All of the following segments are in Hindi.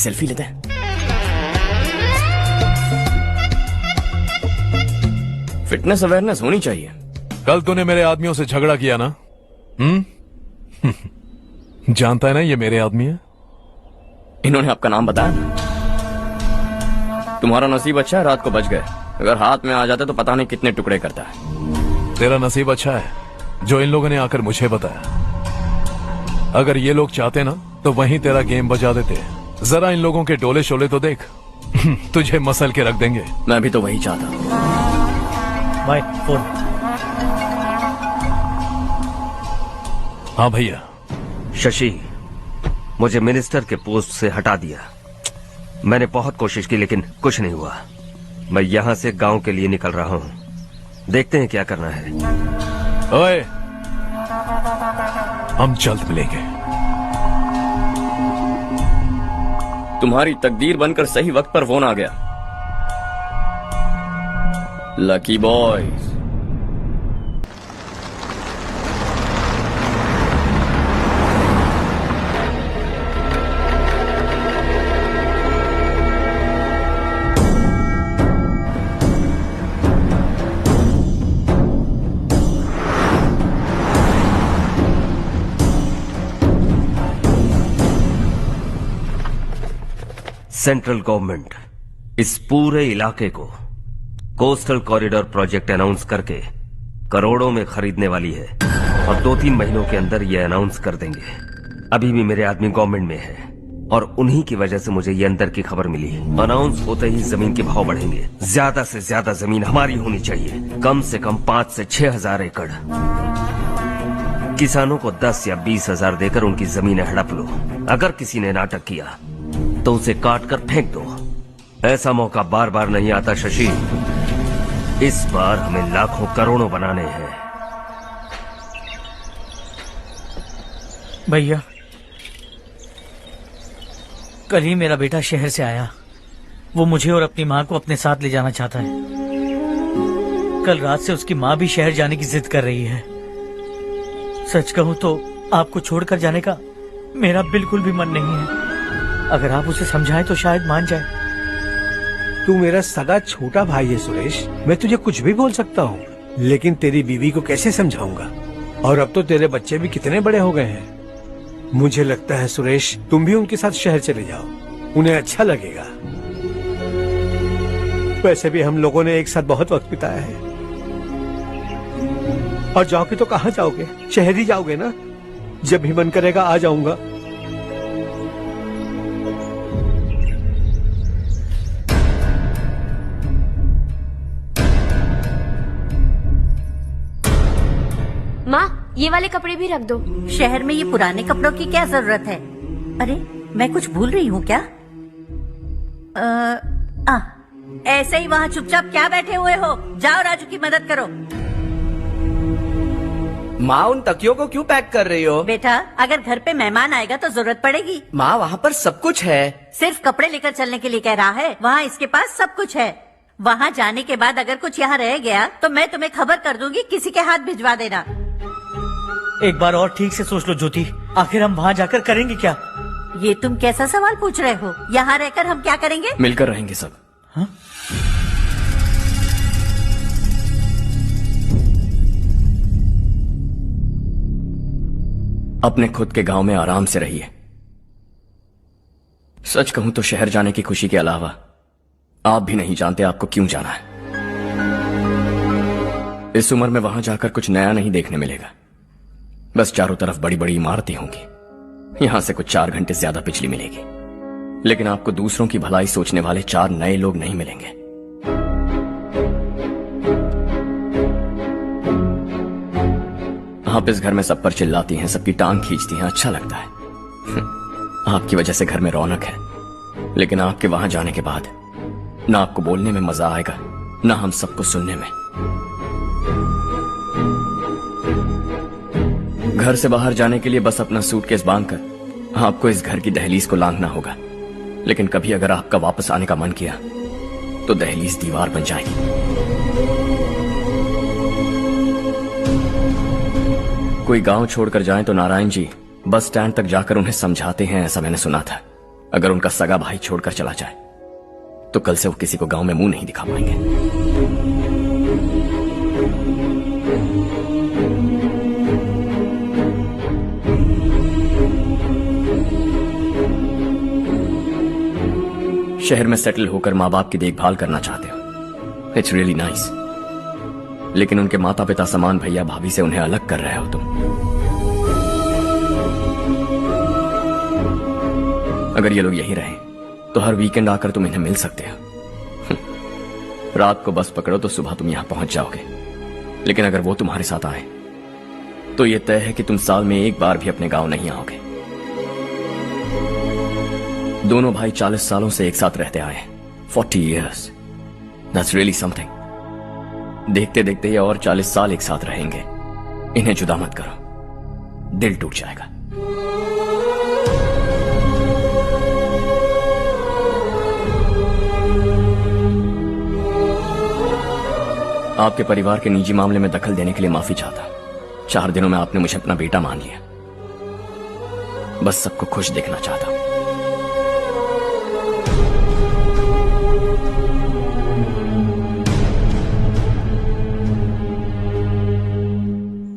सेल्फी लेते हैं। फिटनेस अवेयरनेस होनी चाहिए। कल तूने मेरे आदमियों से झगड़ा किया ना? जानता है ना ये मेरे आदमी है। इन्होंने आपका नाम बताया? तुम्हारा नसीब अच्छा है रात को बच गए, अगर हाथ में आ जाते तो पता नहीं कितने टुकड़े करता है। तेरा नसीब अच्छा है जो इन लोगों ने आकर मुझे बताया। अगर ये लोग चाहते ना तो वहीं तेरा गेम बजा देते। जरा इन लोगों के डोले शोले तो देख। तुझे मसल के रख देंगे। मैं भी तो वही चाहता हूँ। भाई फोन। हाँ भैया। शशि, मुझे मिनिस्टर के पोस्ट से हटा दिया। मैंने बहुत कोशिश की लेकिन कुछ नहीं हुआ। मैं यहाँ से गांव के लिए निकल रहा हूँ। देखते हैं क्या करना है। ओए, हम जल्द मिलेंगे। तुम्हारी तकदीर बनकर सही वक्त पर फोन आ गया। Lucky boys. सेंट्रल गवर्नमेंट इस पूरे इलाके को कोस्टल कॉरिडोर प्रोजेक्ट अनाउंस करके करोड़ों में खरीदने वाली है और 2-3 महीनों के अंदर ये अनाउंस कर देंगे। अभी भी मेरे आदमी गवर्नमेंट में है और उन्हीं की वजह से मुझे ये अंदर की खबर मिली। अनाउंस होते ही जमीन के भाव बढ़ेंगे। ज्यादा से ज्यादा जमीन हमारी होनी चाहिए, कम से कम 5 से 6 हजार एकड़। किसानों को 10 या 20 हजार देकर उनकी जमीनें हड़प लो। अगर किसी ने नाटक किया तो उसे काट कर फेंक दो। ऐसा मौका बार बार नहीं आता शशि। इस बार हमें लाखों करोड़ों बनाने हैं। भैया, कल ही मेरा बेटा शहर से आया। वो मुझे और अपनी माँ को अपने साथ ले जाना चाहता है। कल रात से उसकी माँ भी शहर जाने की जिद कर रही है। सच कहूँ तो आपको छोड़कर जाने का मेरा बिल्कुल भी मन नहीं है। अगर आप उसे समझाएं तो शायद मान जाए। तू मेरा सगा छोटा भाई है सुरेश, मैं तुझे कुछ भी बोल सकता हूँ, लेकिन तेरी बीवी को कैसे समझाऊंगा? और अब तो तेरे बच्चे भी कितने बड़े हो गए हैं। मुझे लगता है सुरेश, तुम भी उनके साथ शहर चले जाओ, उन्हें अच्छा लगेगा। वैसे भी हम लोगों ने एक साथ बहुत वक्त बिताया है। और जाओगे तो कहाँ जाओगे? शहर ही जाओगे ना? जब भी मन करेगा आ जाऊंगा। माँ, ये वाले कपड़े भी रख दो। शहर में ये पुराने कपड़ों की क्या जरूरत है? अरे, मैं कुछ भूल रही हूँ क्या? ऐसे ही वहाँ चुपचाप क्या बैठे हुए हो? जाओ राजू की मदद करो। माँ, उन तकियों को क्यों पैक कर रही हो? बेटा, अगर घर पे मेहमान आएगा तो जरूरत पड़ेगी। माँ, वहाँ पर सब कुछ है। सिर्फ कपड़े लेकर चलने के लिए कह रहा है? वहाँ इसके पास सब कुछ है। वहाँ जाने के बाद अगर कुछ यहाँ रह गया तो मैं तुम्हें खबर कर दूंगी, किसी के हाथ भिजवा देना। एक बार और ठीक से सोच लो ज्योति, आखिर हम वहाँ जाकर करेंगे क्या? ये तुम कैसा सवाल पूछ रहे हो? यहाँ रहकर हम क्या करेंगे? मिलकर रहेंगे सब। हाँ? अपने खुद के गांव में आराम से रहिए। सच कहूं तो शहर जाने की खुशी के अलावा आप भी नहीं जानते आपको क्यों जाना है। इस उम्र में वहां जाकर कुछ नया नहीं देखने मिलेगा। बस चारों तरफ बड़ी बड़ी इमारतें होंगी। यहां से कुछ 4 घंटे ज्यादा बिजली मिलेगी, लेकिन आपको दूसरों की भलाई सोचने वाले 4 नए लोग नहीं मिलेंगे। आप इस घर में सब पर चिल्लाती हैं, सबकी टांग खींचती हैं, अच्छा लगता है। आपकी वजह से घर में रौनक है, लेकिन आपके वहां जाने के बाद ना आपको बोलने में मजा आएगा, ना हम सबको सुनने में। घर से बाहर जाने के लिए बस अपना सूटकेस बांधकर आपको इस घर की दहलीज को लांघना होगा, लेकिन कभी अगर आपका वापस आने का मन किया तो दहलीज दीवार बन जाएगी। कोई गांव छोड़कर जाएं तो नारायण जी बस स्टैंड तक जाकर उन्हें समझाते हैं, ऐसा मैंने सुना था। अगर उनका सगा भाई छोड़कर चला जाए तो कल से वो किसी को गांव में मुंह नहीं दिखा पाएंगे। शहर में सेटल होकर माँ बाप की देखभाल करना चाहते हो, इट्स रियली नाइस। लेकिन उनके माता पिता समान भैया भाभी से उन्हें अलग कर रहे हो तुम। अगर ये लोग यहीं रहें तो हर वीकेंड आकर तुम इन्हें मिल सकते हो। रात को बस पकड़ो तो सुबह तुम यहां पहुंच जाओगे। लेकिन अगर वो तुम्हारे साथ आए तो ये तय है कि तुम साल में एक बार भी अपने गांव नहीं आओगे। दोनों भाई 40 सालों से एक साथ रहते आए, 40 years, that's really something। देखते देखते ये और 40 साल एक साथ रहेंगे। इन्हें जुदा मत करो, दिल टूट जाएगा। आपके परिवार के निजी मामले में दखल देने के लिए माफी चाहता। 4 दिनों में आपने मुझे अपना बेटा मान लिया। बस सबको खुश देखना चाहता।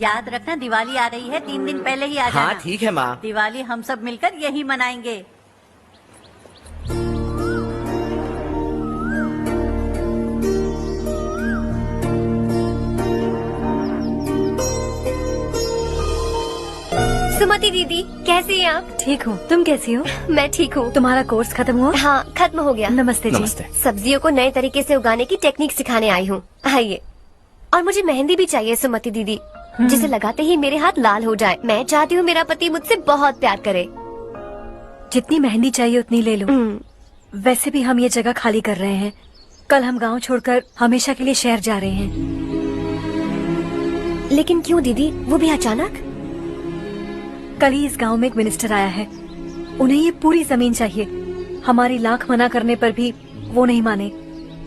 याद रखना दिवाली आ रही है, 3 दिन पहले ही आ जाना। हाँ ठीक है माँ। दिवाली हम सब मिलकर यही मनाएंगे। सुमति दीदी कैसी हैं आप? ठीक हूँ, तुम कैसी हो? मैं ठीक हूँ। तुम्हारा कोर्स खत्म हुआ? हाँ खत्म हो गया। नमस्ते जी। नमस्ते। सब्जियों को नए तरीके से उगाने की टेक्निक सिखाने आई हूँ। आइए। और मुझे मेहंदी भी चाहिए सुमति दीदी, जिसे लगाते ही मेरे हाथ लाल हो जाए। मैं चाहती हूँ मेरा पति मुझसे बहुत प्यार करे। जितनी मेहंदी चाहिए उतनी ले लो। वैसे भी हम ये जगह खाली कर रहे हैं। कल हम गांव छोड़कर हमेशा के लिए शहर जा रहे हैं। लेकिन क्यों दीदी, वो भी अचानक? कल ही इस गांव में एक मिनिस्टर आया है। उन्हें ये पूरी जमीन चाहिए। हमारी लाख मना करने पर भी वो नहीं माने।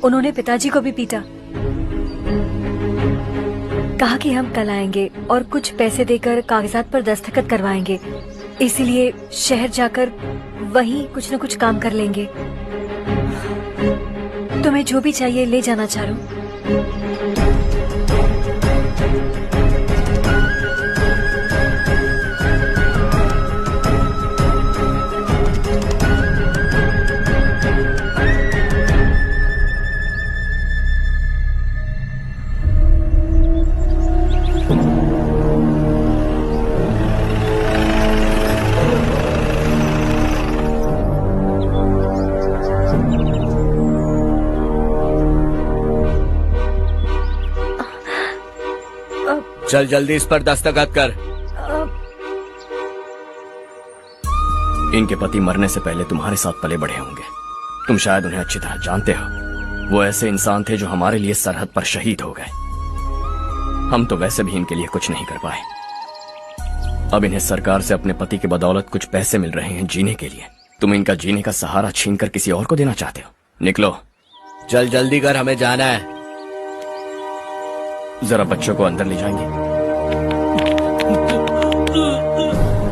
उन्होंने पिताजी को भी पीटा। कहा कि हम कल आएंगे और कुछ पैसे देकर कागजात पर दस्तखत करवाएंगे। इसीलिए शहर जाकर वहीं कुछ न कुछ काम कर लेंगे। तुम्हें जो भी चाहिए ले जाना चारू। चल जल्दी इस पर दस्तखत कर। इनके पति मरने से पहले तुम्हारे साथ पले बढ़े होंगे। तुम शायद उन्हें अच्छी तरह जानते हो। वो ऐसे इंसान थे जो हमारे लिए सरहद पर शहीद हो गए। हम तो वैसे भी इनके लिए कुछ नहीं कर पाए। अब इन्हें सरकार से अपने पति की बदौलत कुछ पैसे मिल रहे हैं जीने के लिए। तुम इनका जीने का सहारा छीनकर किसी और को देना चाहते हो। निकलो। चल जल्दी कर, हमें जाना है। जरा बच्चों को अंदर ले जाएंगे।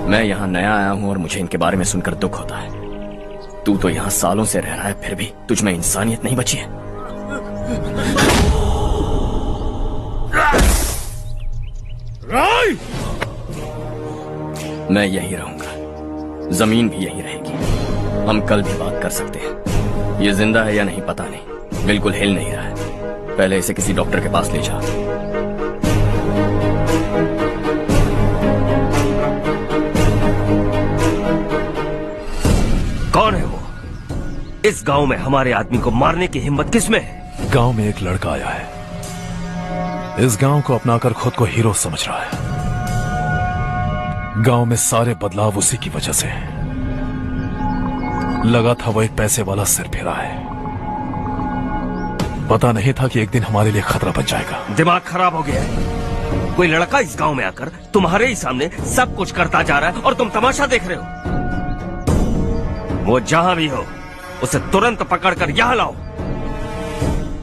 मैं यहाँ नया आया हूँ और मुझे इनके बारे में सुनकर दुख होता है। तू तो यहाँ सालों से रह रहा है, फिर भी तुझ में इंसानियत नहीं बची है। मैं यहीं रहूंगा, जमीन भी यहीं रहेगी। हम कल भी बात कर सकते हैं। ये जिंदा है या नहीं पता नहीं, बिल्कुल हिल नहीं रहा है। पहले इसे किसी डॉक्टर के पास ले जा। कौन है वो? इस गांव में हमारे आदमी को मारने की हिम्मत किसमें है? गांव में एक लड़का आया है। इस गांव को अपनाकर खुद को हीरो समझ रहा है। गांव में सारे बदलाव उसी की वजह से हैं। लगा था वो एक पैसे वाला सिर फिरा है। पता नहीं था कि एक दिन हमारे लिए खतरा बन जाएगा। दिमाग खराब हो गया है। कोई लड़का इस गांव में आकर तुम्हारे ही सामने सब कुछ करता जा रहा है और तुम तमाशा देख रहे हो। वो जहां भी हो उसे तुरंत पकड़कर यहां लाओ।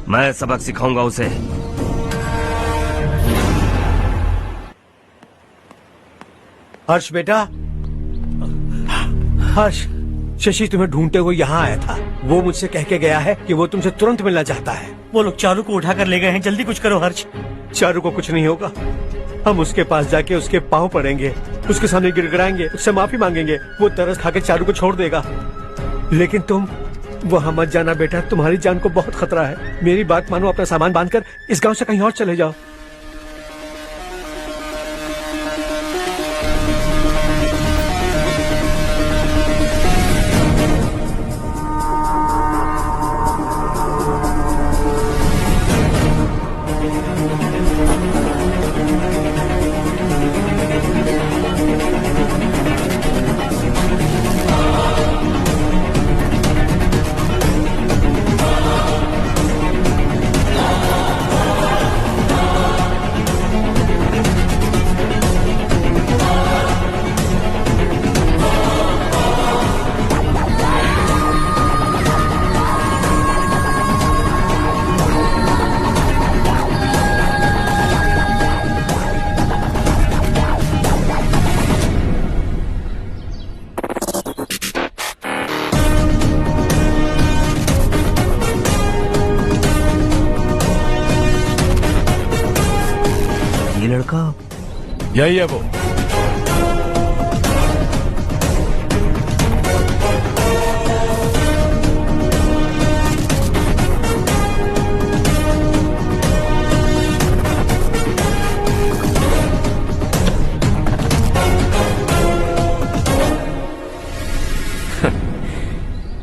मैं सबक सिखाऊंगा उसे। हर्ष बेटा, हर्ष शशि तुम्हें ढूंढते हुए यहाँ आया था। वो मुझसे कह के गया है कि वो तुमसे तुरंत मिलना चाहता है। वो लोग चारू को उठाकर ले गए हैं, जल्दी कुछ करो हर्ष। चारू को कुछ नहीं होगा। हम उसके पास जाके उसके पाँव पड़ेंगे, उसके सामने गिड़गिड़ाएंगे, उससे माफी मांगेंगे। वो तरस खा के चारू को छोड़ देगा। लेकिन तुम वहाँ मत जाना बेटा, तुम्हारी जान को बहुत खतरा है। मेरी बात मानो, अपना सामान बांधकर इस गांव से कहीं और चले जाओ। यही है वो।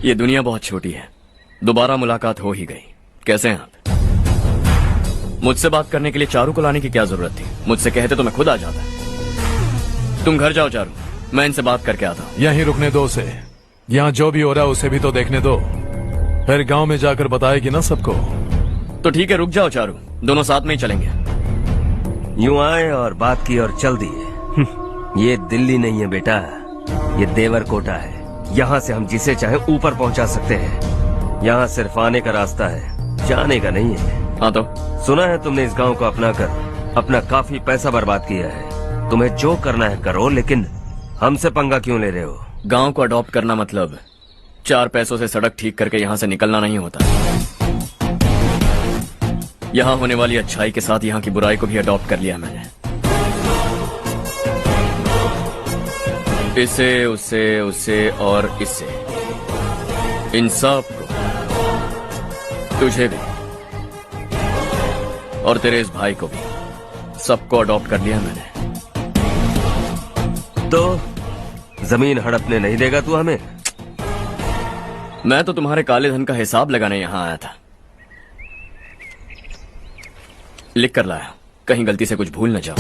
ये दुनिया बहुत छोटी है। दोबारा मुलाकात हो ही गई। कैसे हैं आप? मुझसे बात करने के लिए चारू को लाने की क्या जरूरत थी? मुझसे कहते तो मैं खुद आ जाता। तुम घर जाओ चारू, मैं इनसे बात करके आता हूँ। यहीं रुकने दो उसे। यहाँ जो भी हो रहा है उसे भी तो देखने दो, फिर गांव में जाकर बताएगी ना सबको। तो ठीक है, रुक जाओ चारू, दोनों साथ में ही चलेंगे। यूं आए और बात की और चल दिए। ये दिल्ली नहीं है बेटा, ये देवरकोटा है। यहाँ से हम जिसे चाहे ऊपर पहुँचा सकते हैं। यहाँ सिर्फ आने का रास्ता है, जाने का नहीं है। हाँ तो सुना है तुमने इस गांव को अपना कर अपना काफी पैसा बर्बाद किया है। तुम्हें जो करना है करो, लेकिन हमसे पंगा क्यों ले रहे हो? गांव को अडॉप्ट करना मतलब 4 पैसों से सड़क ठीक करके यहाँ से निकलना नहीं होता। यहाँ होने वाली अच्छाई के साथ यहाँ की बुराई को भी अडॉप्ट कर लिया मैंने। इसे, उसे, उसे और इससे, इन सब को, तुझे भी और तेरे इस भाई को भी, सबको अडॉप्ट कर लिया मैंने। तो जमीन हड़पने नहीं देगा तू हमें? मैं तो तुम्हारे काले धन का हिसाब लगाने यहाँ आया था। लिख कर लाया, कहीं गलती से कुछ भूल न जाओ।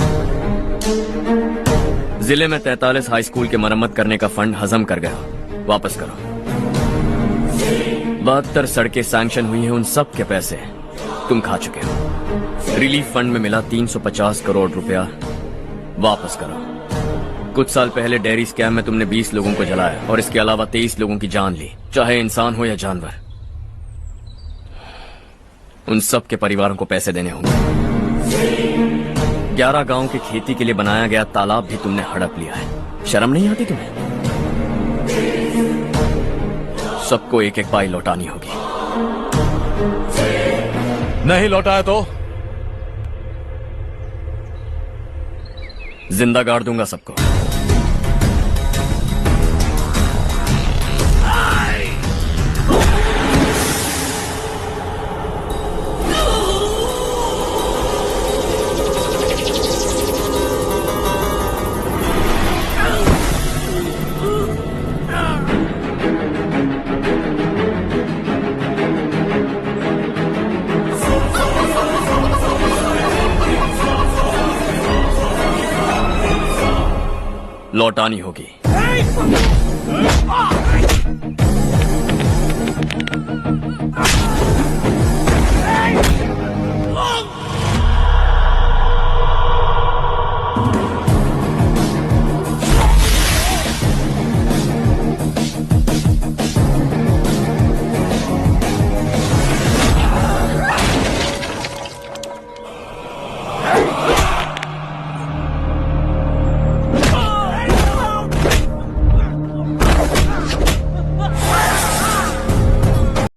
जिले में 43 हाई स्कूल के मरम्मत करने का फंड हजम कर गया, वापस करो। 72 सड़कें सैंक्शन हुई हैं, उन सब के पैसे तुम खा चुके हो। रिलीफ फंड में मिला 350 करोड़ रुपया, वापस करो। कुछ साल पहले डेयरी स्कैम में तुमने 20 लोगों को जलाया और इसके अलावा 23 लोगों की जान ली, चाहे इंसान हो या जानवर। उन सब के परिवारों को पैसे देने होंगे। 11 गांव की खेती के लिए बनाया गया तालाब भी तुमने हड़प लिया है। शर्म नहीं आती तुम्हें? सबको एक एक पाई लौटानी होगी। नहीं लौटाया तो जिंदा गाड़ दूंगा सबको। लौटानी होगी।